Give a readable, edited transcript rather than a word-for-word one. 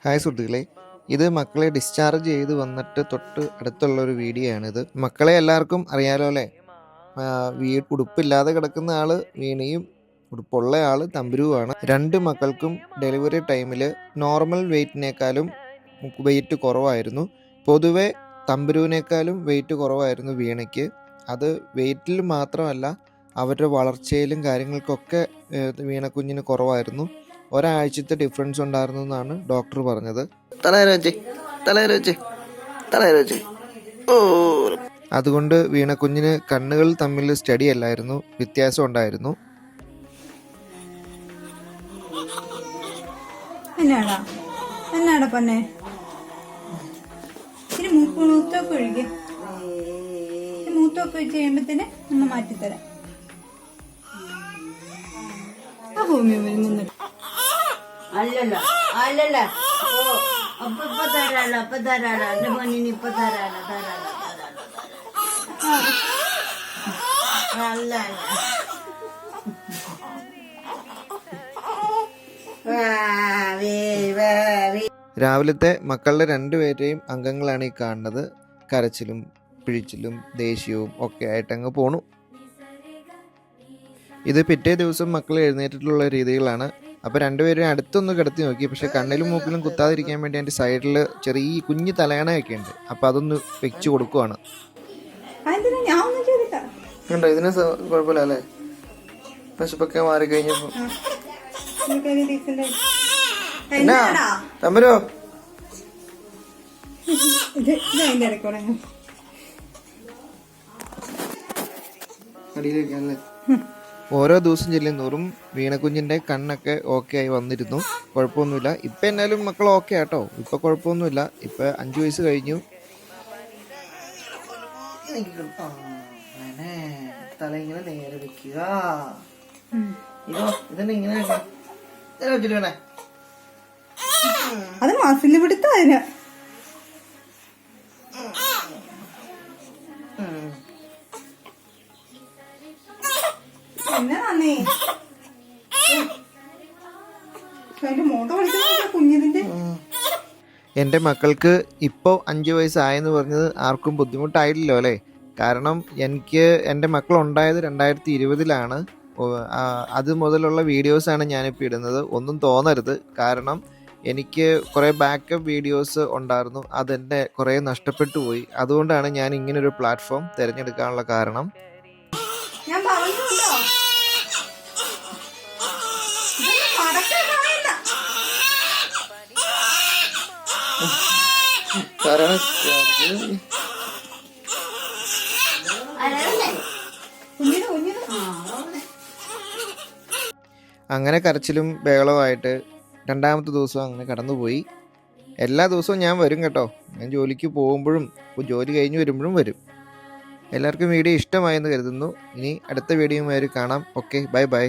Hi സുഹൃത്തുക്കളെ, ഇത് മക്കളെ ഡിസ്ചാർജ് ചെയ്ത് വന്നിട്ട് തൊട്ട് അടുത്തുള്ളൊരു വീഡിയോ ആണിത്. മക്കളെ എല്ലാവർക്കും അറിയാലോ അല്ലേ? ഉടുപ്പില്ലാതെ കിടക്കുന്ന ആള് വീണയും ഉടുപ്പുള്ള ആള് തമ്പുരുവാണ്. രണ്ട് മക്കൾക്കും ഡെലിവറി ടൈമിൽ നോർമൽ വെയ്റ്റിനേക്കാളും വെയിറ്റ് കുറവായിരുന്നു. പൊതുവെ തമ്പുരുവിനേക്കാളും വെയിറ്റ് കുറവായിരുന്നു വീണയ്ക്ക്. അത് വെയിറ്റിൽ മാത്രമല്ല, അവരുടെ വളർച്ചയിലും കാര്യങ്ങൾക്കൊക്കെ വീണക്കുഞ്ഞിന് കുറവായിരുന്നു. ഒരാഴ്ചത്തെ ഡിഫറൻസ് ഉണ്ടായിരുന്നു എന്നാണ് ഡോക്ടർ പറഞ്ഞത്. അതുകൊണ്ട് വീണക്കുഞ്ഞിന് കണ്ണുകൾ തമ്മിൽ സ്റ്റഡി അല്ലായിരുന്നു, വ്യത്യാസം ഉണ്ടായിരുന്നു. മൂത്തൊക്കെ ഒഴിച്ച് കഴിയുമ്പത്തിന് ഒന്ന് മാറ്റിത്തരാം. അല്ലല്ല അല്ലല്ല അപ്പൊ തരാലോ, അപ്പൊ തരാലോ, എന്റെ പൊന്നിന് ഇപ്പൊ തരാലോ, തരാലോ, അല്ല രാവിലത്തെ മക്കളുടെ രണ്ടുപേരെയും അംഗങ്ങളാണ് ഈ കാണുന്നത്. കരച്ചിലും പിഴിച്ചിലും ദേഷ്യവും ഒക്കെ ആയിട്ടങ്ങ് പോണു. ഇത് പിറ്റേ ദിവസം മക്കൾ എഴുന്നേറ്റിട്ടുള്ള രീതികളാണ്. അപ്പോൾ രണ്ടുപേരും അടുത്തൊന്ന് കിടത്തി നോക്കി. പക്ഷെ കണ്ണിലും മൂക്കിലും കുത്താതിരിക്കാൻ വേണ്ടി അതിൻ്റെ സൈഡിൽ ചെറിയ കുഞ്ഞു തലയണയൊക്കെ ഉണ്ട്. അപ്പോൾ അതൊന്ന് വെച്ച് കൊടുക്കുവാണ്. കണ്ടോ, ഇതിന് കുഴപ്പമില്ല അല്ലേ? പശുപ്പൊക്കെ മാറി കഴിഞ്ഞപ്പോ തമ്പരോ അടിയിലേക്കല്ലേ. ഓരോ ദിവസം ചെല്ലുന്നോറും വീണക്കുഞ്ഞിൻ്റെ കണ്ണൊക്കെ ഓക്കെ ആയി വന്നിരുന്നു. കുഴപ്പമൊന്നുമില്ല. ഇപ്പം എന്നാലും മക്കൾ ഓക്കെ ആട്ടോ, ഇപ്പം കുഴപ്പമൊന്നുമില്ല. ഇപ്പം 5 വയസ്സ് കഴിഞ്ഞു. തല ഇങ്ങനെ നേരെ വെക്കുക. ഇതന്നെ ഇങ്ങനെ വെച്ചിട്ട് അത് മസില് പിടുത്ത എൻ്റെ മക്കൾക്ക് ഇപ്പോൾ 5 വയസ്സായെന്ന് പറഞ്ഞത് ആർക്കും ബുദ്ധിമുട്ടായില്ലല്ലോ അല്ലേ? കാരണം എൻ്റെ മക്കളുണ്ടായത് 2020-ലാണ്. അത് മുതലുള്ള വീഡിയോസാണ് ഞാനിപ്പോൾ ഇടുന്നത്. ഒന്നും തോന്നരുത്, കാരണം എനിക്ക് കുറേ ബാക്കപ്പ് വീഡിയോസ് ഉണ്ടായിരുന്നു. അതെൻ്റെ കുറേ നഷ്ടപ്പെട്ടു പോയി. അതുകൊണ്ടാണ് ഞാൻ ഇങ്ങനൊരു പ്ലാറ്റ്ഫോം തിരഞ്ഞെടുക്കാനുള്ള കാരണം. അങ്ങനെ കരച്ചിലും ബഹളവുമായിട്ട് 2ാമത്തെ ദിവസം അങ്ങനെ കടന്നുപോയി. എല്ലാ ദിവസവും ഞാൻ വരും കേട്ടോ. ഞാൻ ജോലിക്ക് പോകുമ്പോഴും ജോലി കഴിഞ്ഞ് വരുമ്പോഴും വരും. എല്ലാവർക്കും വീഡിയോ ഇഷ്ടമായെന്ന് കരുതുന്നു. ഇനി അടുത്ത വീഡിയോയുമായി കാണാം. Okay, bye bye.